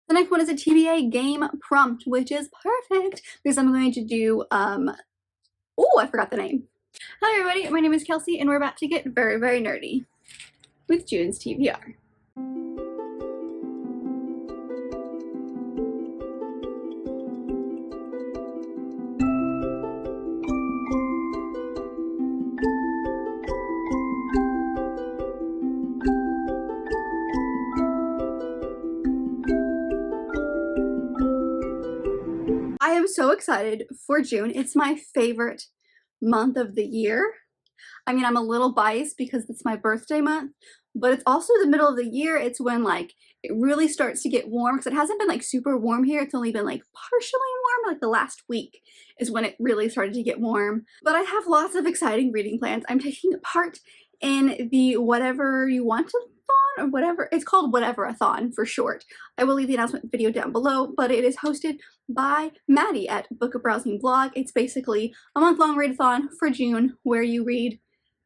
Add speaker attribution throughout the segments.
Speaker 1: The next one is a TBA game prompt, which is perfect because I'm going to do, oh, I forgot the name. Hello everybody, my name is Kelsey and we're about to get very, very nerdy with June's TBR. I am so excited for June. It's my favorite month of the year. I mean, I'm a little biased because it's my birthday month, but it's also the middle of the year. It's when like it really starts to get warm because it hasn't been like super warm here. It's only been like partially warm, like the last week is when it really started to get warm. But I have lots of exciting reading plans. I'm taking part in the Whatever You Want to Thon, or whatever it's called, Whatever-a-thon for short. I will leave the announcement video down below, but it is hosted by Maddie at Book of Browsing Blog. It's basically a month-long readathon for June where you read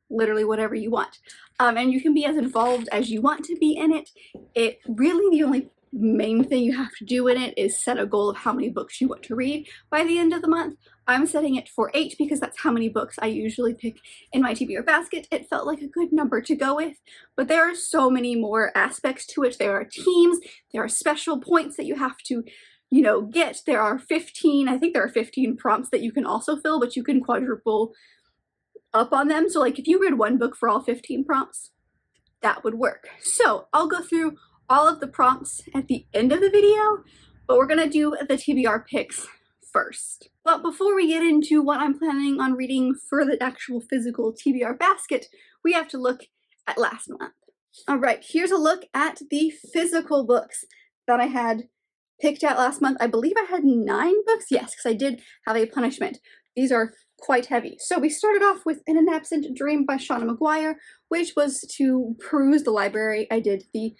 Speaker 1: literally whatever you want. And you can be as involved as you want to be in it. It really, the only main thing you have to do in it is set a goal of how many books you want to read by the end of the month. I'm setting it for 8 because that's how many books I usually pick in my TBR basket. It felt like a good number to go with, but there are so many more aspects to it. There are teams, there are special points that you have to, you know, get. There are 15, I think there are 15 prompts that you can also fill, but you can quadruple up on them. So like if you read one book for all 15 prompts, that would work. So I'll go through all of the prompts at the end of the video, but we're gonna do the TBR picks first. But before we get into what I'm planning on reading for the actual physical TBR basket, we have to look at last month. All right, here's a look at the physical books that I had picked out last month. I believe I had 9 books, yes, because I did have a punishment. These are quite heavy. So we started off with In an Absent Dream by Shauna Maguire, which was to peruse the library. I did the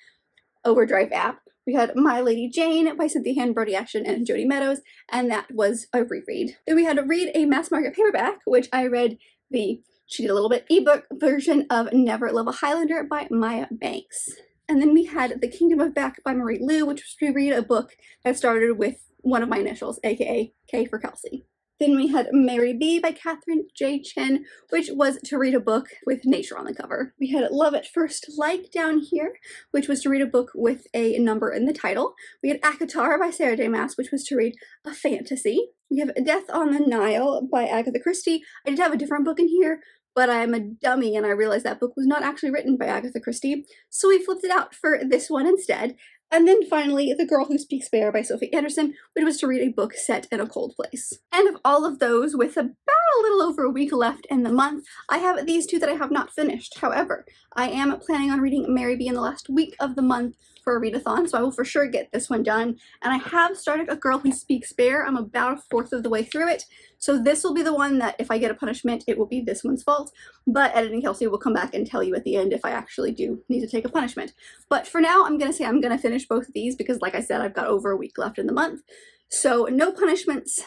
Speaker 1: Overdrive app. We had My Lady Jane by Cynthia Han, Brody Ashton, and Jody Meadows, and that was a reread. Then we had to read a mass market paperback, which I read the She Did a Little Bit ebook version of Never Love a Highlander by Maya Banks. And then we had The Kingdom of Back by Marie Lu, which was to read a book that started with one of my initials, aka K for Kelsey. Then we had Mary B by Catherine J. Chen, which was to read a book with nature on the cover. We had Love at First Like down here, which was to read a book with a number in the title. We had ACOTAR by Sarah J. Maas, which was to read a fantasy. We have Death on the Nile by Agatha Christie. I did have a different book in here, but I'm a dummy and I realized that book was not actually written by Agatha Christie, so we flipped it out for this one instead. And then finally, The Girl Who Speaks Bear by Sophie Anderson, which was to read a book set in a cold place. And of all of those, with about a little over a week left in the month, I have these 2 that I have not finished. However, I am planning on reading Mary B in the last week of the month for a readathon, so I will for sure get this one done. And I have started A Girl Who Speaks Bear. I'm about a 4th of the way through it, so this will be the one that if I get a punishment, it will be this one's fault. But Editing Kelsey will come back and tell you at the end if I actually do need to take a punishment. But for now, I'm gonna say I'm gonna finish both of these because like I said, I've got over a week left in the month. So no punishments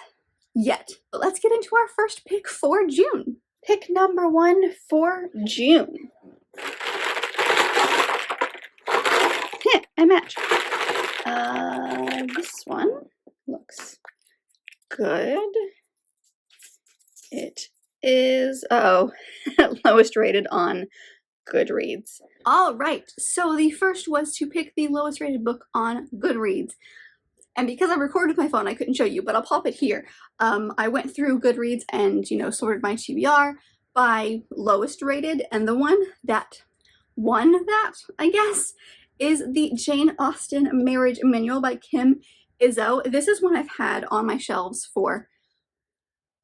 Speaker 1: yet. But let's get into our first pick for June. Pick number 1 for June. I match. This one looks good. It is, lowest rated on Goodreads. All right, so the first was to pick the lowest rated book on Goodreads. And because I recorded with my phone, I couldn't show you, but I'll pop it here. I went through Goodreads and, you know, sorted my TBR by lowest rated, and the one that won that, I guess, is the Jane Austen Marriage Manual by Kim Izzo. This is one I've had on my shelves for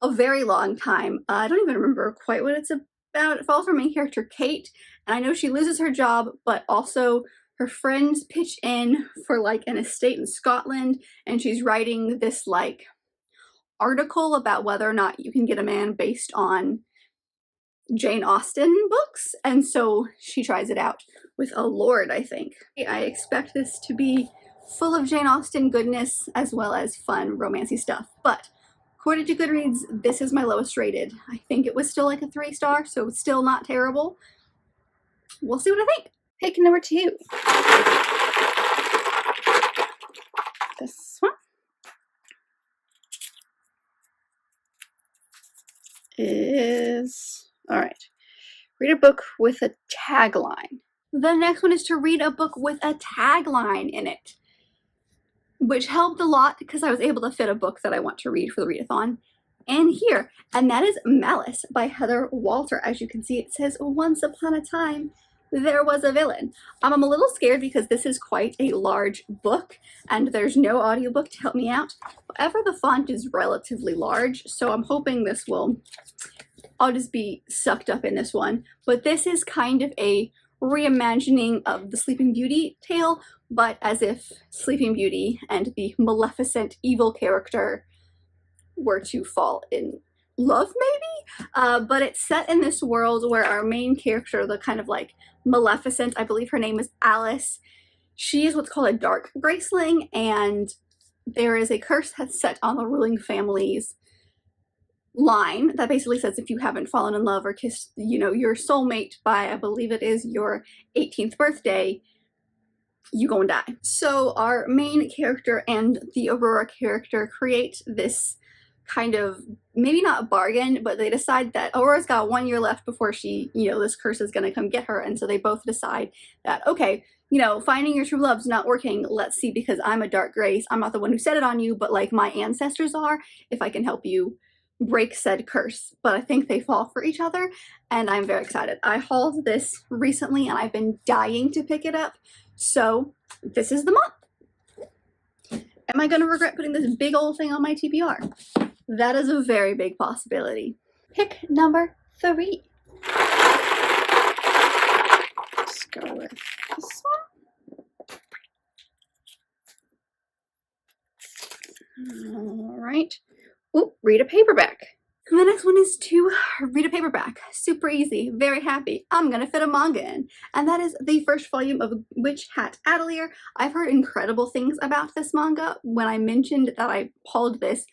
Speaker 1: a very long time. I don't even remember quite what it's about. It follows our main character, Kate, and I know she loses her job, but also her friends pitch in for like an estate in Scotland, and she's writing this like article about whether or not you can get a man based on Jane Austen books, and so she tries it out with a lord, I think. I expect this to be full of Jane Austen goodness as well as fun romancy stuff, but according to Goodreads, this is my lowest rated. I think it was still like a 3-star, so it's still not terrible. We'll see what I think. Pick number 2. this one is, all right, read a book with a tagline. The next one is to read a book with a tagline in it, which helped a lot because I was able to fit a book that I want to read for the readathon in here, and that is Malice by Heather Walter. As you can see, it says, once upon a time, there was a villain. I'm a little scared because this is quite a large book and there's no audiobook to help me out. However, the font is relatively large, so I'm hoping this will, I'll just be sucked up in this one. But this is kind of a reimagining of the Sleeping Beauty tale, but as if Sleeping Beauty and the maleficent evil character were to fall in love, maybe? But it's set in this world where our main character, the kind of like Maleficent, I believe her name is Alice, she is what's called a dark graceling, and there is a curse that's set on the ruling family's line that basically says if you haven't fallen in love or kissed, you know, your soulmate by, I believe it is your 18th birthday, you gonna die. So our main character and the Aurora character create this kind of, maybe not a bargain, but they decide that Aurora's got 1 year left before she, you know, this curse is gonna come get her, and so they both decide that, okay, you know, finding your true love's not working, let's see, because I'm a dark grace, I'm not the one who set it on you, but like my ancestors are, if I can help you break said curse. But I think they fall for each other, and I'm very excited. I hauled this recently and I've been dying to pick it up, so this is the month. Am I gonna regret putting this big old thing on my TBR? That is a very big possibility. Pick number 3. Let's go with this one. All right. Ooh, read a paperback. And the next one is to read a paperback. Super easy, very happy. I'm gonna fit a manga in. And that is the first volume of Witch Hat Atelier. I've heard incredible things about this manga. When I mentioned that I hauled this,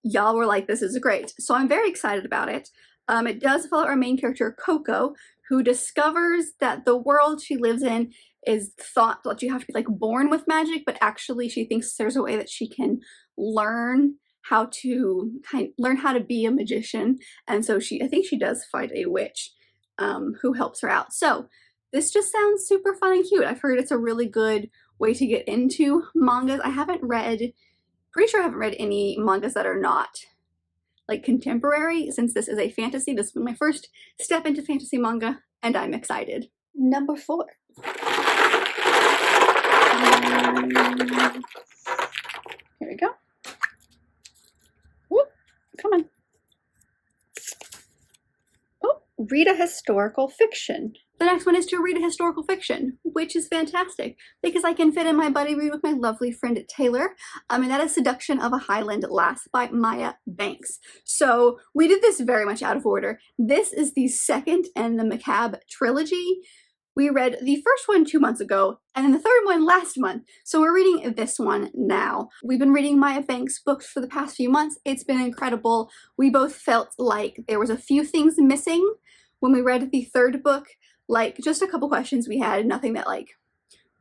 Speaker 1: y'all were like, this is great. So I'm very excited about it. It does follow our main character, Coco, who discovers that the world she lives in is thought that you have to be like born with magic, but actually she thinks there's a way that she can learn how to learn how to be a magician. And so I think she does fight a witch who helps her out. So this just sounds super fun and cute. I've heard it's a really good way to get into mangas. I haven't read, pretty sure I haven't read any mangas that are not like contemporary, since this is a fantasy. This was my first step into fantasy manga, and I'm excited. Number 4. Here we go. Whoop, come on. Oh, read a historical fiction. The next one is to read a historical fiction, which is fantastic because I can fit in my buddy read with my lovely friend Taylor. And that is Seduction of a Highland Lass by Maya Banks. So we did this very much out of order. This is the second in the Macabre trilogy. We read the first one 2 months ago and then the third one last month. So we're reading this one now. We've been reading Maya Banks' books for the past few months. It's been incredible. We both felt like there was a few things missing when we read the third book. Like just a couple questions we had, nothing that like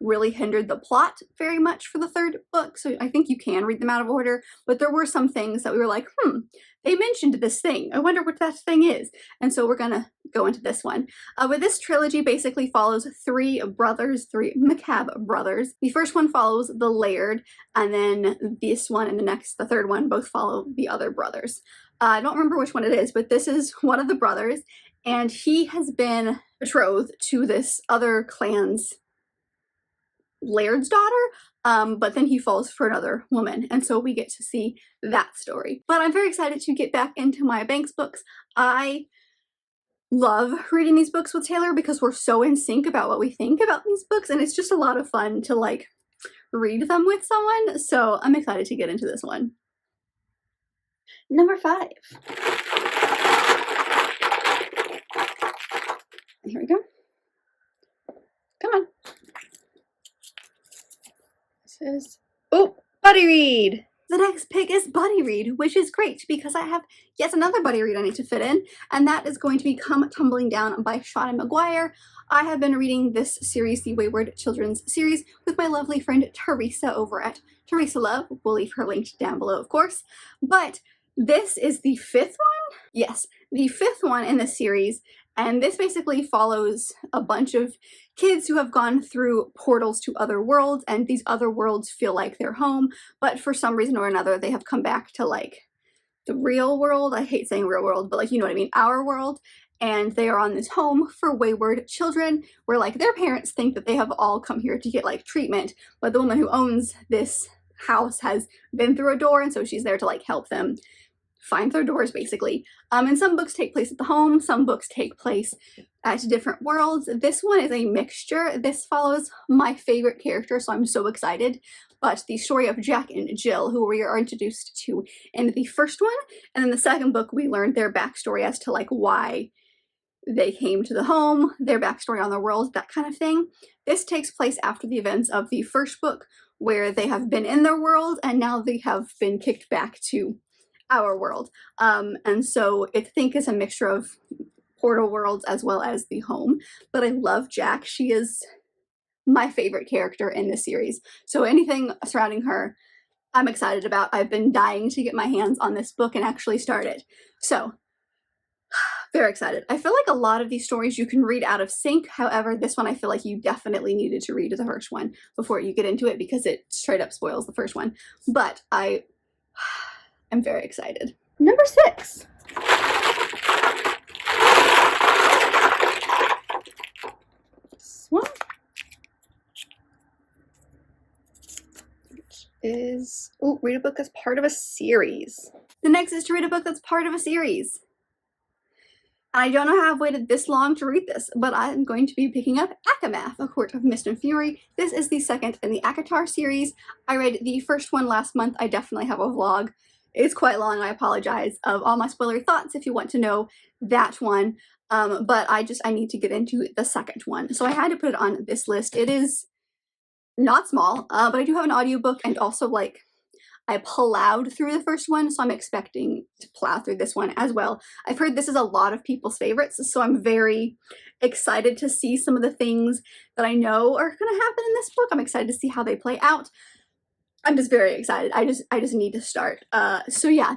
Speaker 1: really hindered the plot very much for the third book. So I think you can read them out of order, but there were some things that we were like, they mentioned this thing. I wonder what that thing is. And so we're gonna go into this one. But this trilogy basically follows 3 brothers, 3 Macabre brothers. The first one follows the Laird, and then this one and the third one both follow the other brothers. I don't remember which one it is, but this is one of the brothers, and he has been betrothed to this other clan's laird's daughter, but then he falls for another woman, and so we get to see that story. But I'm very excited to get back into Maya Banks books. I love reading these books with Taylor because we're so in sync about what we think about these books, and it's just a lot of fun to like read them with someone, so I'm excited to get into this one. Number 5. Here we go. Come on. This is, oh, buddy read. The next pick is buddy read, which is great because I have yet another buddy read I need to fit in, and that is going to be Come Tumbling Down by Shauna McGuire. I have been reading this series, the Wayward Children's series, with my lovely friend Teresa over at Teresa Love. We'll leave her linked down below, of course. But this is the fifth one? Yes, the fifth one in the series, and this basically follows a bunch of kids who have gone through portals to other worlds, and these other worlds feel like their home, but for some reason or another they have come back to like the real world. I hate saying real world, but like, you know what I mean, our world. And they are on this home for wayward children where like their parents think that they have all come here to get like treatment, but the woman who owns this house has been through a door, and so she's there to like help them find their doors, basically. And some books take place at the home, some books take place at different worlds. This one is a mixture. This follows my favorite character, so I'm so excited. But the story of Jack and Jill, who we are introduced to in the first one, and in the second book we learned their backstory as to like why they came to the home, their backstory on the world, that kind of thing. This takes place after the events of the first book, where they have been in their world and now they have been kicked back to our world. And so I think it's a mixture of portal worlds as well as the home. But I love Jack. She is my favorite character in this series. So anything surrounding her, I'm excited about. I've been dying to get my hands on this book and actually start it. So very excited. I feel like a lot of these stories you can read out of sync. However, this one I feel like you definitely needed to read the first one before you get into it because it straight up spoils the first one. But I'm very excited. Number 6. This one. Which is, oh, read a book that's part of a series. The next is to read a book that's part of a series. I don't know how I've waited this long to read this, but I'm going to be picking up Akamath, A Court of Mist and Fury. This is the second in the ACOTAR series. I read the first one last month. I definitely have a vlog. It's quite long, I apologize, of all my spoilery thoughts if you want to know that one. But I need to get into the second one. So I had to put it on this list. It is not small, but I do have an audiobook, and also like I plowed through the first one, so I'm expecting to plow through this one as well. I've heard this is a lot of people's favorites, so I'm very excited to see some of the things that I know are going to happen in this book. I'm excited to see how they play out. I'm just very excited. I just need to start. So yeah,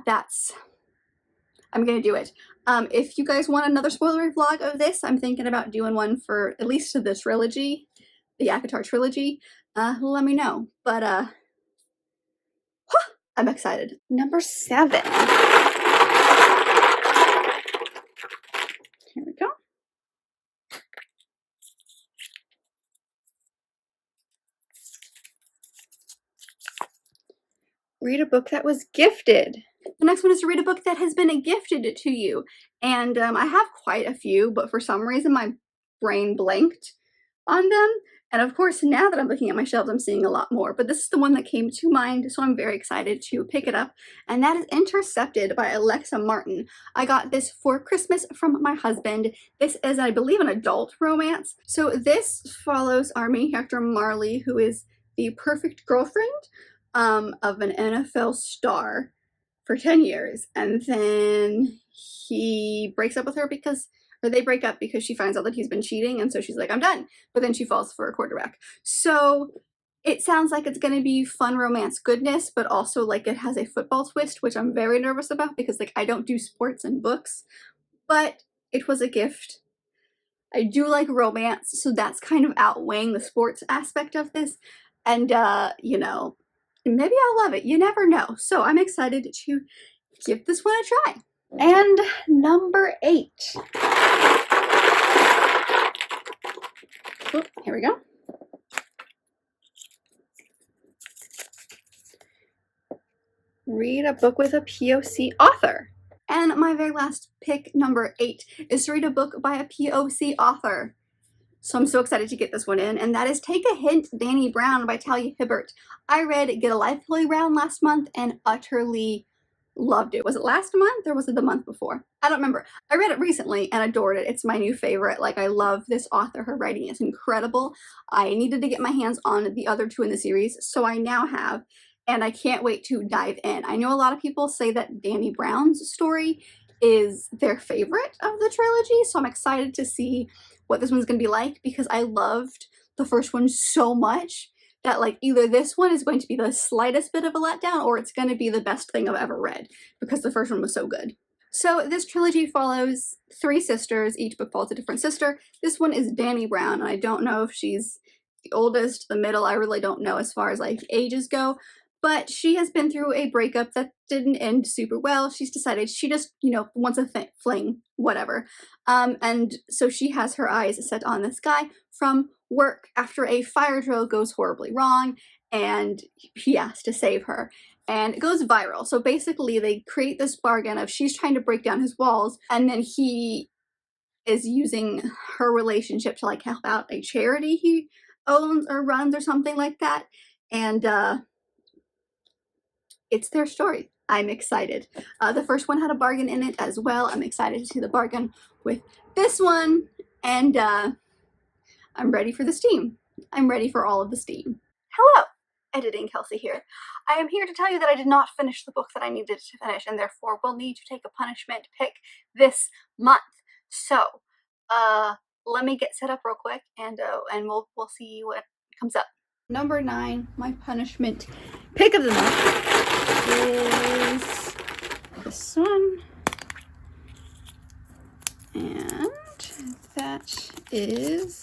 Speaker 1: I'm going to do it. If you guys want another spoilery vlog of this, I'm thinking about doing one for at least the trilogy, the ACOTAR trilogy. Let me know. But, I'm excited. Number 7. Here we go. Read a book that was gifted. The next one is to read a book that has been gifted to you. And I have quite a few, but for some reason my brain blanked on them. And of course, now that I'm looking at my shelves, I'm seeing a lot more. But this is the one that came to mind, so I'm very excited to pick it up. And that is Intercepted by Alexa Martin. I got this for Christmas from my husband. This is, I believe, an adult romance. So this follows our main character, Marley, who is the perfect girlfriend of an NFL star for 10 years. And then he breaks up with her or they break up because she finds out that he's been cheating, and so she's like, I'm done. But then she falls for a quarterback. So it sounds like it's going to be fun romance goodness, but also like it has a football twist, which I'm very nervous about because like I don't do sports and books, but it was a gift. I do like romance, so that's kind of outweighing the sports aspect of this. And, you know, maybe I'll love it. You never know. So I'm excited to give this one a try. And number 8. Oh, here we go. Read a book with a POC author. And my very last pick, number 8, is to read a book by a POC author. So I'm so excited to get this one in, and that is Take a Hint, Danny Brown by Talia Hibbert. I read Get a Life, Chloe Brown last month and utterly loved it. Was it last month or was it the month before? I don't remember. I read it recently and adored it. It's my new favorite. Like, I love this author. Her writing is incredible. I needed to get my hands on the other 2 in the series, so I now have. and I can't wait to dive in. I know a lot of people say that Dani Brown's story is their favorite of the trilogy, so I'm excited to see what this one's gonna be like, because I loved the first one so much that like either this one is going to be the slightest bit of a letdown or it's going to be the best thing I've ever read, because the first one was so good. So this trilogy follows 3 sisters. Each book follows a different sister. This one is Dani Brown, and I don't know if she's the oldest, the middle. I really don't know as far as like ages go, but she has been through a breakup that didn't end super well. She's decided she just, you know, wants a fling, whatever. And so she has her eyes set on this guy from work after a fire drill goes horribly wrong, and he has to save her. And it goes viral. So basically they create this bargain of she's trying to break down his walls, and then he is using her relationship to like help out a charity he owns or runs or something like that. And it's their story. I'm excited. The first one had a bargain in it as well. I'm excited to see the bargain with this one, and I'm ready for the steam. I'm ready for all of the steam. Hello, Editing Kelsey here. I am here to tell you that I did not finish the book that I needed to finish, and therefore will need to take a punishment pick this month. So, let me get set up real quick, and we'll see what comes up. Number 9, my punishment pick of the month is this one, and that is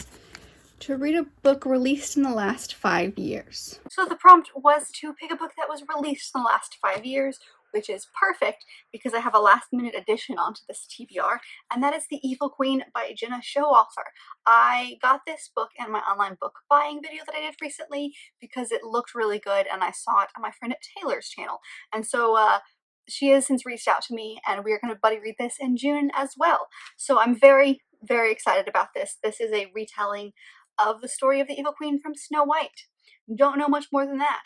Speaker 1: to read a book released in the last 5 years. So the prompt was to pick a book that was released in the last 5 years, which is perfect because I have a last-minute addition onto this TBR, and that is The Evil Queen by Jenna Showalter. I got this book in my online book buying video that I did recently because it looked really good, and I saw it on my friend Taylor's channel. And so she has since reached out to me, and we are going to buddy read this in June as well. So I'm very, very excited about this. This is a retelling of the story of the Evil Queen from Snow White. Don't know much more than that,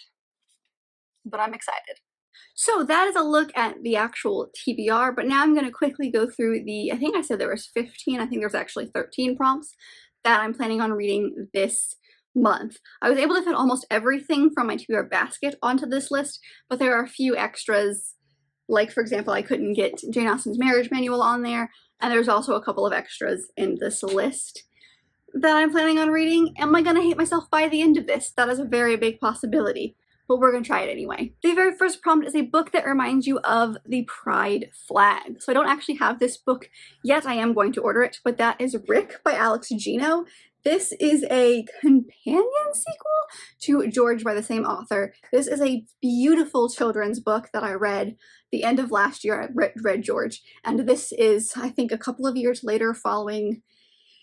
Speaker 1: but I'm excited. So that is a look at the actual TBR, but now I'm going to quickly go through I think I said there was 15, I think there's actually 13 prompts that I'm planning on reading this month. I was able to fit almost everything from my TBR basket onto this list, but there are a few extras, like for example, I couldn't get Jane Austen's marriage manual on there, and there's also a couple of extras in this list that I'm planning on reading. Am I going to hate myself by the end of this? That is a very big possibility, but we're going to try it anyway. The very first prompt is a book that reminds you of the Pride flag. So I don't actually have this book yet. I am going to order it, but that is Rick by Alex Gino. This is a companion sequel to George by the same author. This is a beautiful children's book that I read the end of last year. I read George, and this is, I think, a couple of years later following,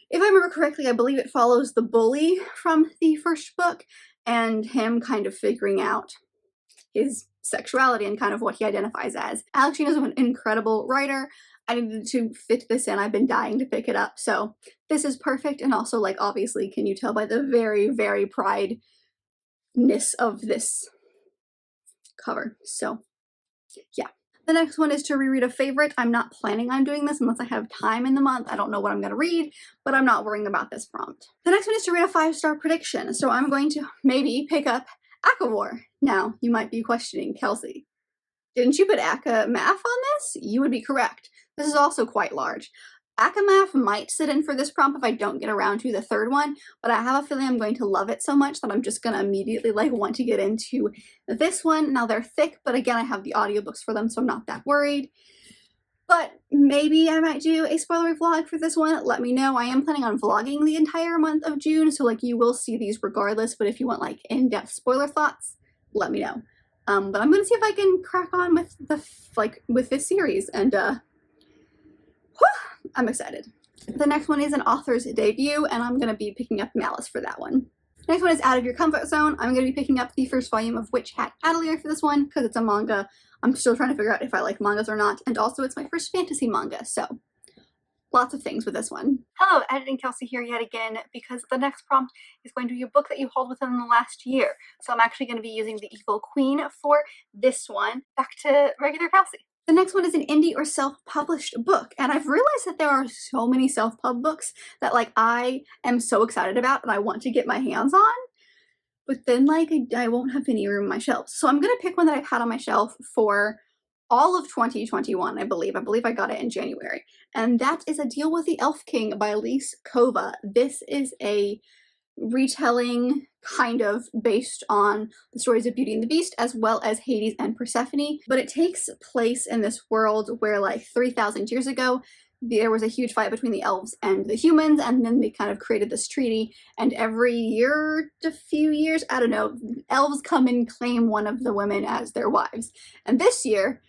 Speaker 1: if I remember correctly, I believe it follows the bully from the first book and him kind of figuring out his sexuality and kind of what he identifies as. Alex Gino is an incredible writer. I needed to fit this in. I've been dying to pick it up. So this is perfect. And also, like, obviously, can you tell by the very, very pride-ness of this cover? So yeah. The next one is to reread a favorite. I'm not planning on doing this unless I have time in the month. I don't know what I'm going to read, but I'm not worrying about this prompt. The next one is to read a 5-star prediction. So I'm going to maybe pick up ACOWAR. Now, you might be questioning, Kelsey, didn't you put ACA Math on this? You would be correct. This is also quite large. ACA might sit in for this prompt if I don't get around to the third one, but I have a feeling I'm going to love it so much that I'm just going to immediately like want to get into this one. Now they're thick, but again, I have the audiobooks for them, so I'm not that worried. But maybe I might do a spoiler vlog for this one. Let me know. I am planning on vlogging the entire month of June, so like you will see these regardless, but if you want like in-depth spoiler thoughts, let me know. But I'm going to see if I can crack on with with this series, and I'm excited. The next one is an author's debut, and I'm going to be picking up Malice for that one. Next one is Out of Your Comfort Zone. I'm going to be picking up the first volume of Witch Hat Atelier for this one because it's a manga. I'm still trying to figure out if I like mangas or not, and also it's my first fantasy manga, so lots of things with this one. Hello, Editing Kelsey here yet again, because the next prompt is going to be a book that you hauled within the last year. So I'm actually going to be using The Evil Queen for this one. Back to regular Kelsey. The next one is an indie or self-published book, and I've realized that there are so many self-pub books that like I am so excited about and I want to get my hands on. but then like I won't have any room on my shelves. So I'm gonna pick one that I've had on my shelf for all of 2021, I believe. I believe I got it in January. And that is A Deal with the Elf King by Elise Kova. This is a retelling kind of based on the stories of Beauty and the Beast as well as Hades and Persephone, but it takes place in this world where like 3,000 years ago there was a huge fight between the elves and the humans, and then they kind of created this treaty, and every year to few years, I don't know, elves come and claim one of the women as their wives. And this year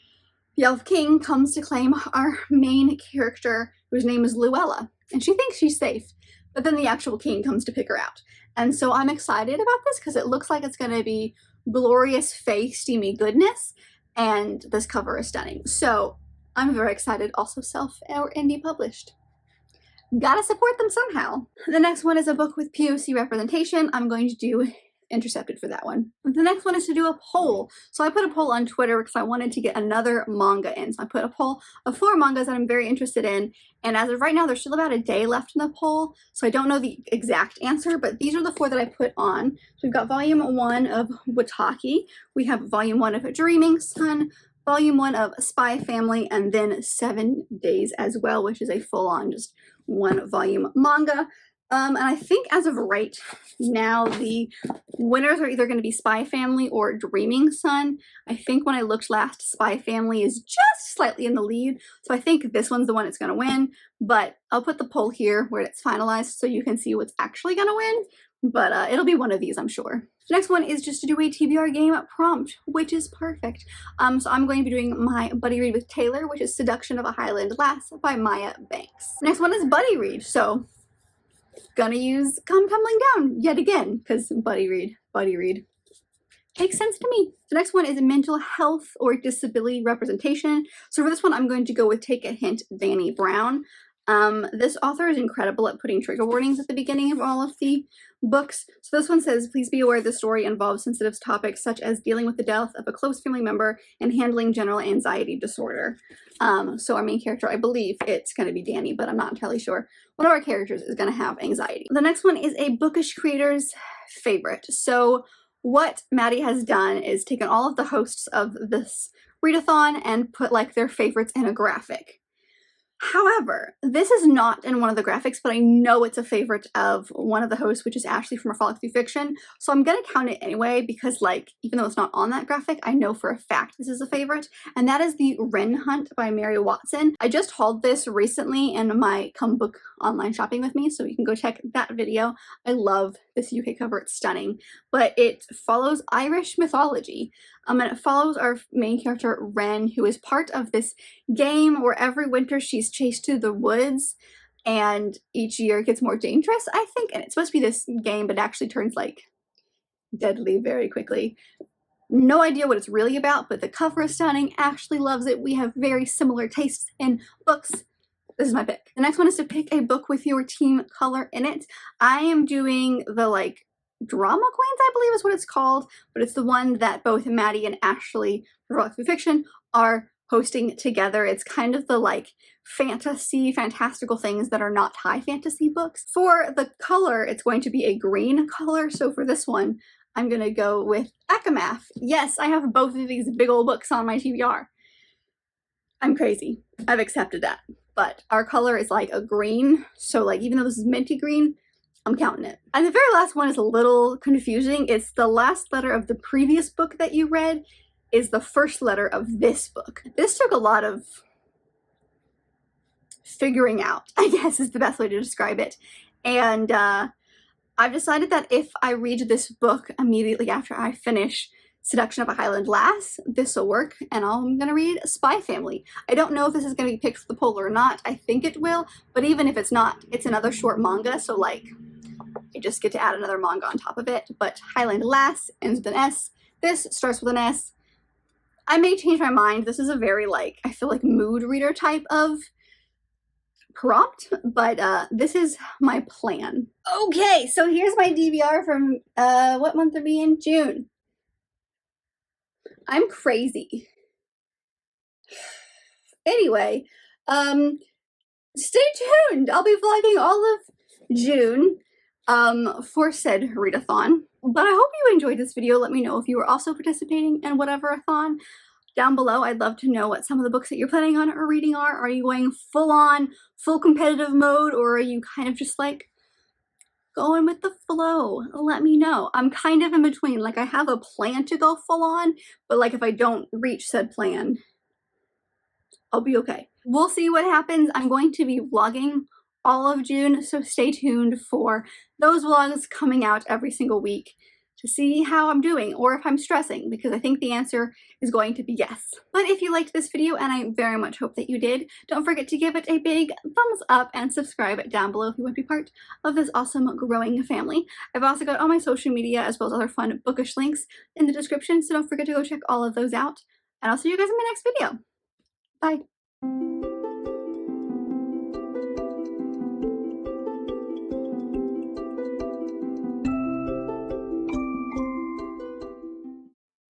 Speaker 1: the Elf King comes to claim our main character, whose name is Luella, and she thinks she's safe, but then the actual king comes to pick her out. And so I'm excited about this because it looks like it's going to be glorious fae steamy goodness, and this cover is stunning. So I'm very excited. Also self or indie published. Gotta support them somehow. The next one is a book with POC representation. I'm going to do Intercepted for that one. The next one is to do a poll. So I put a poll on Twitter because I wanted to get another manga in. So I put a poll of 4 mangas that I'm very interested in. And as of right now, there's still about a day left in the poll. So I don't know the exact answer, but these are the 4 that I put on. So we've got volume 1 of Wataki. We have volume 1 of Dreaming Sun, volume 1 of Spy Family, and then 7 Days as well, which is a full-on just 1 volume manga. And I think as of right now, the winners are either going to be Spy Family or Dreaming Sun. I think when I looked last, Spy Family is just slightly in the lead. So I think this one's the one that's going to win. But I'll put the poll here where it's finalized so you can see what's actually going to win. But it'll be one of these, I'm sure. The next one is just to do a TBR game prompt, which is perfect. So I'm going to be doing my buddy read with Taylor, which is Seduction of a Highland Lass by Maya Banks. The next one is buddy read. So gonna use Come Tumbling Down yet again, because buddy read. Makes sense to me. The next one is mental health or disability representation. So for this one, I'm going to go with Take a Hint, Danny Brown. This author is incredible at putting trigger warnings at the beginning of all of the books. So this one says, please be aware this story involves sensitive topics such as dealing with the death of a close family member and handling general anxiety disorder. So our main character, I believe it's going to be Danny, but I'm not entirely sure. One of our characters is going to have anxiety. The next one is a bookish creator's favorite. So what Maddie has done is taken all of the hosts of this readathon and put like their favorites in a graphic. However, this is not in one of the graphics, but I know it's a favorite of one of the hosts, which is Ashley from Frolic Through Fiction. So I'm going to count it anyway because, like, even though it's not on that graphic, I know for a fact this is a favorite. And that is the Wren Hunt by Mary Watson. I just hauled this recently in my Come Book online shopping with me, so you can go check that video. I love this UK cover. It's stunning. But it follows Irish mythology. And it follows our main character, Wren, who is part of this game where every winter she's chased to the woods and each year it gets more dangerous, I think. And it's supposed to be this game, but it actually turns like deadly very quickly. No idea what it's really about, but the cover is stunning. Ashley loves it. We have very similar tastes in books. This is my pick. The next one is to pick a book with your team color in it. I am doing the like Drama Queens, I believe is what it's called, but it's the one that both Maddie and Ashley from Through Fiction are hosting together. It's kind of the like fantastical things that are not high fantasy books. For the color, it's going to be a green color. So for this one, I'm going to go with Akamath. Yes, I have both of these big old books on my TBR. I'm crazy. I've accepted that. But our color is like a green. So like even though this is minty green, I'm counting it. And the very last one is a little confusing. It's the last letter of the previous book that you read is the first letter of this book. This took a lot of figuring out, I guess is the best way to describe it. And I've decided that if I read this book immediately after I finish Seduction of a Highland Lass, this will work, and I'm gonna read Spy Family. I don't know if this is gonna be picked for the poll or not. I think it will, but even if it's not, it's another short manga, so like I just get to add another manga on top of it. But Highland Lass ends with an S. This starts with an S. I may change my mind. This is a very like, I feel like mood reader type of prompt, but this is my plan. Okay, so here's my DVR from what month are we in? June. I'm crazy. Anyway, stay tuned. I'll be vlogging all of June for said readathon. But I hope you enjoyed this video. Let me know if you were also participating in whatever-a-thon down below. I'd love to know what some of the books that you're planning on or reading are. Are you going full on, full competitive mode, or are you kind of just like going with the flow? Let me know. I'm kind of in between. Like, I have a plan to go full on, but like if I don't reach said plan, I'll be okay. We'll see what happens. I'm going to be vlogging all of June, so stay tuned for those vlogs coming out every single week to see how I'm doing or if I'm stressing, because I think the answer is going to be yes. But if you liked this video, and I very much hope that you did, don't forget to give it a big thumbs up and subscribe down below if you want to be part of this awesome growing family. I've also got all my social media as well as other fun bookish links in the description, so don't forget to go check all of those out. And I'll see you guys in my next video. Bye.